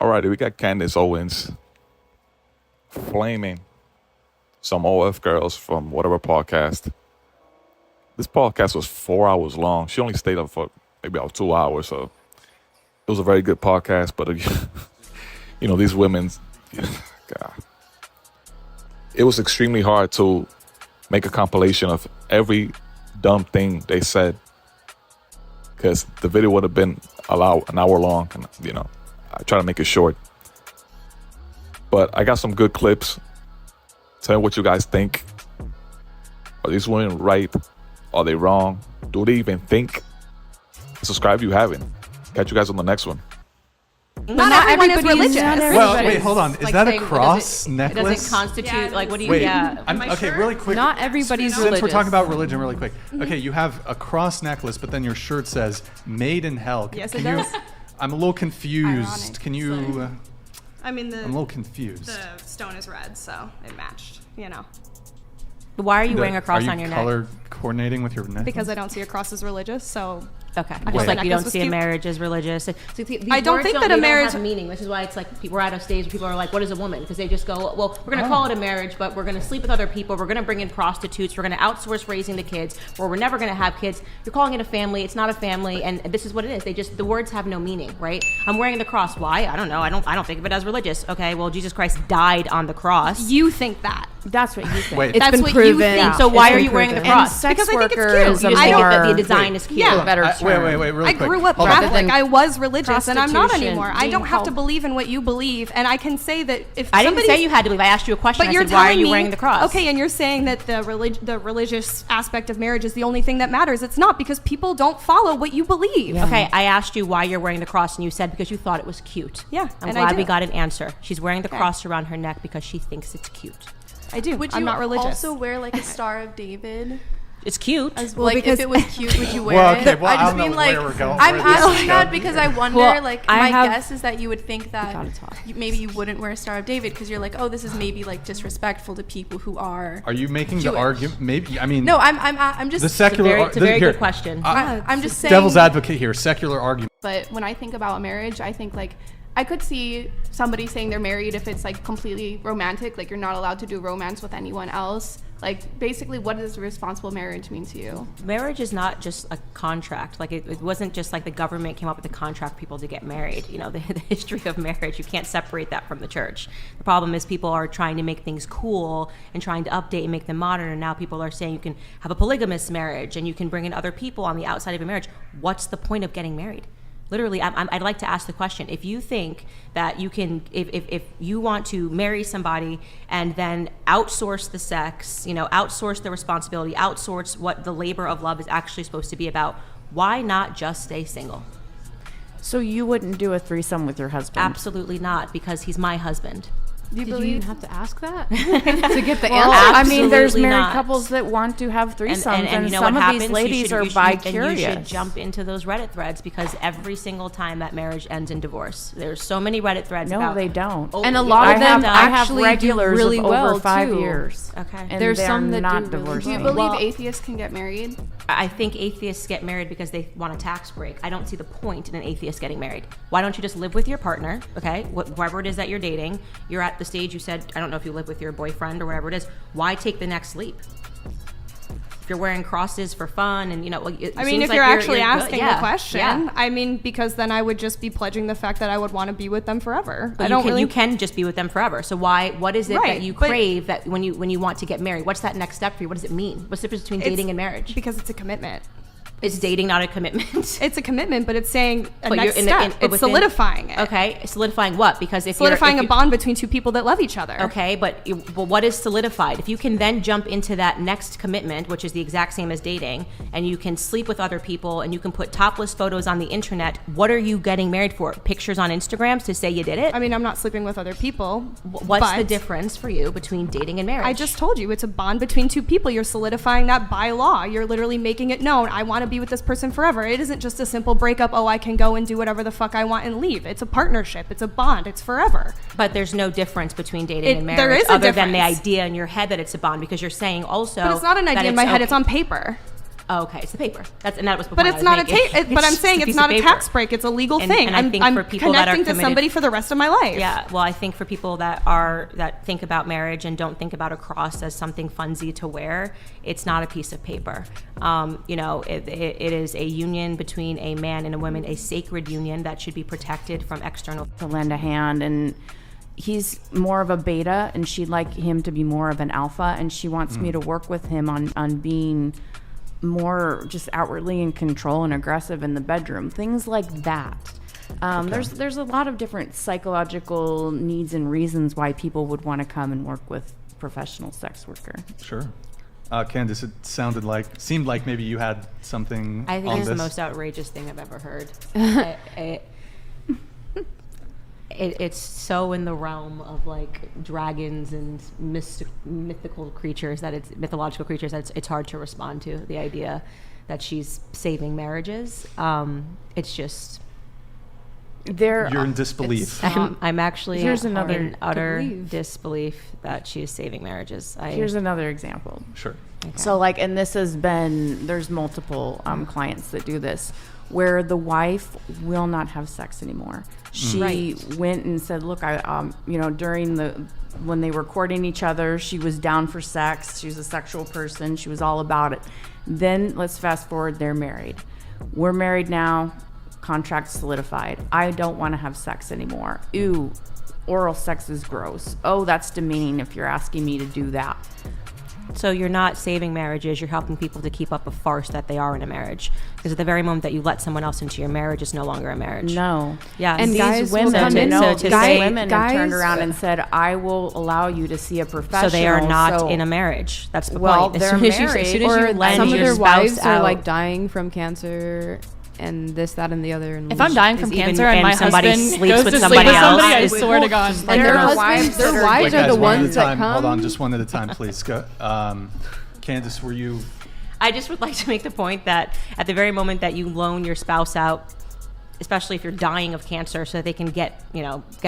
Alrighty, we got Candace Owens flaming some OF girls from whatever podcast. This podcast was 4 hours long. She only stayed up for maybe about 2 hours, so it was a very good podcast. But these women, God, it was extremely hard to make a compilation of every dumb thing they said, because the video would have been an hour long, and I try to make it short. But I got some good clips. Tell me what you guys think. Are these women right? Are they wrong? Do they even think? Subscribe if you haven't. Catch you guys on the next one. Not everyone is religious. Well, wait, hold on. Is that a cross necklace? Does it constitute, what do you, wait, yeah. Okay, really quick. Not everybody's Since religious. we're talking about religion really quick. Okay, you have a cross necklace, but then your shirt says, made in hell. Yes, it does. I'm a little confused. Ironic. Can you... I'm a little confused. The stone is red, so it matched, But why are you wearing a cross on your neck? Are you color coordinating with your necklace? Because I don't see a cross as religious, so... Okay. I Just thought like you don't see a marriage as religious. So I don't think that a marriage... have a meaning, which is why it's like we're at a stage where people are like, what is a woman? Because they just go, well, we're going to call it a marriage, but we're going to sleep with other people. We're going to bring in prostitutes. We're going to outsource raising the kids, or we're never going to have kids. You're calling it a family. It's not a family, and this is what it is. The words have no meaning, right? I'm wearing the cross. Why? I don't know. I don't think of it as religious. Okay, well, Jesus Christ died on the cross. You think that. That's what you think. Wait. It's That's been what proven. you think. Yeah. So why are you wearing the And cross? sex Because I think it's worker cute. is a You just think more that the design is cute. Yeah. better term. Wait, really I quick. grew up Hold on. Catholic. I was religious, and I'm not Prostitution anymore. I being don't have to called- believe in what you believe, and I can say that if I didn't say somebody's- you had to believe. I asked you a question. But I you're said, why are telling you me, wearing the cross? Okay, and you're saying that the religious aspect of marriage is the only thing that matters. It's not, because people don't follow what you believe. Yeah. Okay, I asked you why you're wearing the cross, and you said because you thought it was cute. Yeah, I'm and I glad do. we got an answer. She's wearing the Okay. cross around her neck because she thinks it's cute. I do. Would I'm you not religious. also wear like a Star of David? It's cute. As Well, like because- if it was cute, would you wear Well, it? okay, well, I I just don't know mean like where we're going- I'm where this is asking that going. because I wonder Well, like I my have- guess is that you would think that gotta talk. maybe you wouldn't wear a Star of David because you're like, oh, this is maybe like disrespectful to people who are. Are you making Jewish. the argument? Maybe, I mean... No, I'm just. The secular... It's a very good question. I'm just saying. Devil's advocate here, secular argument. But when I think about marriage, I think like I could see somebody saying they're married if it's like completely romantic, like you're not allowed to do romance with anyone else. Like basically, what does a responsible marriage mean to you? Marriage is not just a contract. Like it wasn't just like the government came up with a contract for people to get married. The history of marriage, you can't separate that from the church. The problem is people are trying to make things cool and trying to update and make them modern. And now people are saying you can have a polygamous marriage and you can bring in other people on the outside of a marriage. What's the point of getting married? Literally, I'd like to ask the question: if you think that you can, if you want to marry somebody and then outsource the sex, outsource the responsibility, outsource what the labor of love is actually supposed to be about, why not just stay single? So you wouldn't do a threesome with your husband? Absolutely not, because he's my husband. Do you Did you believe? even have to ask that to get the Well, answer? I mean, there's absolutely married not. couples that want to have threesomes, and you know some what of happens? these You ladies should- are you should- bi-curious. And you should jump into those Reddit threads, because every single time that marriage ends in divorce, there's so many Reddit threads. No, about, they don't. Oh, And yeah. a lot I of them have- actually I do regulars really of well, over 5 too. years. Okay. And There's they're some that not do really divorced. Do you well. believe Well- atheists can get married? I think atheists get married because they want a tax break. I don't see the point in an atheist getting married. Why don't you just live with your partner, okay? Whatever it is that you're dating, you're at the stage you said, I don't know if you live with your boyfriend or whatever it is. Why take the next leap? If you're wearing crosses for fun and, it I mean, seems if like you're actually good. asking Yeah, the question, yeah. I mean, because then I would just be pledging the fact that I would want to be with them forever. But I don't you can just be with them forever. So what is it Right, that you but- crave that when you want to get married? What's that next step for you? What does it mean? What's the difference between dating and marriage? Because it's a commitment. Is dating not a commitment? It's a commitment, but it's saying a But next you're step. It's within- solidifying it. Okay, solidifying what? Because if Solidifying you're, a bond between two people that love each other. Okay, but what is solidified? If you can then jump into that next commitment, which is the exact same as dating, and you can sleep with other people, and you can put topless photos on the internet, what are you getting married for? Pictures on Instagrams to say you did it? I mean, I'm not sleeping with other people. What's the but difference for you between dating and marriage? I just told you, it's a bond between two people. You're solidifying that by law. You're literally making it known. I want to be with this person forever. It isn't just a simple breakup. Oh, I can go and do whatever the fuck I want and leave. It's a partnership. It's a bond. It's forever. But there's no difference between dating and marriage there is a other than the difference. idea in your head that it's a bond, because you're saying also But it's not an that idea in my head. okay. It's on paper. Oh, okay, it's the paper. That was the But point it's I was not a making. but I'm just saying a it's piece not of a paper. tax break. It's a legal thing. And I think I'm for people that are connecting to committed- somebody for the rest of my life. Yeah, well, I think for people that think about marriage and don't think about a cross as something funsy to wear, it's not a piece of paper. It is a union between a man and a woman, a sacred union that should be protected from external. To lend a hand, and he's more of a beta and she'd like him to be more of an alpha, and she wants me to work with him on being more just outwardly in control and aggressive in the bedroom, things like that. There's a lot of different psychological needs and reasons why people would want to come and work with professional sex worker. Sure. Candace, it seemed like maybe you had something I think on it's this. the most outrageous thing I've ever heard. It's so in the realm of like dragons and mythological creatures that it's hard to respond to. The idea that she's saving marriages, it's just. There, You're in disbelief. I'm actually Here's another in utter belief. disbelief that she's saving marriages. Here's another example. Sure. So and this there's multiple clients that do this, where the wife will not have sex anymore. She Right. went and said, look, during when they were courting each other, she was down for sex. She was a sexual person. She was all about it. Then let's fast forward, they're married. We're married now, contract solidified. I don't want to have sex anymore. Ew, oral sex is gross. Oh, that's demeaning if you're asking me to do that. So you're not saving marriages, you're helping people to keep up a farce that they are in a marriage. Because at the very moment that you let someone else into your marriage, it's no longer a marriage. No. Yeah. And These guys will women, come in- so to these say- women have turned guys- around and said, I will allow you to see a professional. So they are not so- in a marriage. That's the Well, point. they're As married, soon as Or you lend some of your their spouse wives are out, like dying from cancer and this, that, and the other. And If I'm dying from Is even- cancer and and my somebody husband sleeps goes with to somebody sleep with somebody, I else, swear to God. Like there are their wives that are wives Wait, are guys, the one at a ones that time. come. Hold on, just one at a time, please. Go. Candace, were you? I just would like to make the point that at the very moment that you loan your spouse out, especially if you're dying of cancer, so that they can get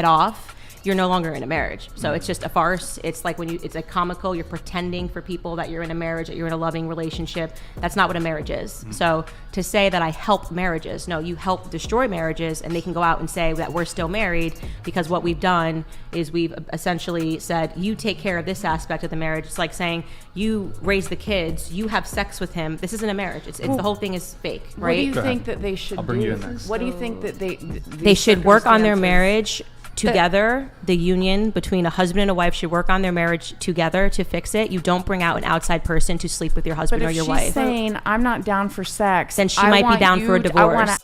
off, you're no longer in a marriage. So it's just a farce. It's like it's a comical. You're pretending for people that you're in a marriage, that you're in a loving relationship. That's not what a marriage is. So to say that I help marriages, no, you help destroy marriages, and they can go out and say that we're still married because what we've done is we've essentially said, you take care of this aspect of the marriage. It's like saying you raise the kids, you have sex with him. This isn't a marriage. It's the whole thing is fake, What do right? you Go think ahead. that they should I'll bring do? you in next. What do you think that They should work on their marriage Uh, together. The union between a husband and a wife should work on their marriage together to fix it. You don't bring out an outside person to sleep with your But husband if or your she's wife. saying, I'm not down for sex, Then she I might be want down for a you to- I wanna divorce.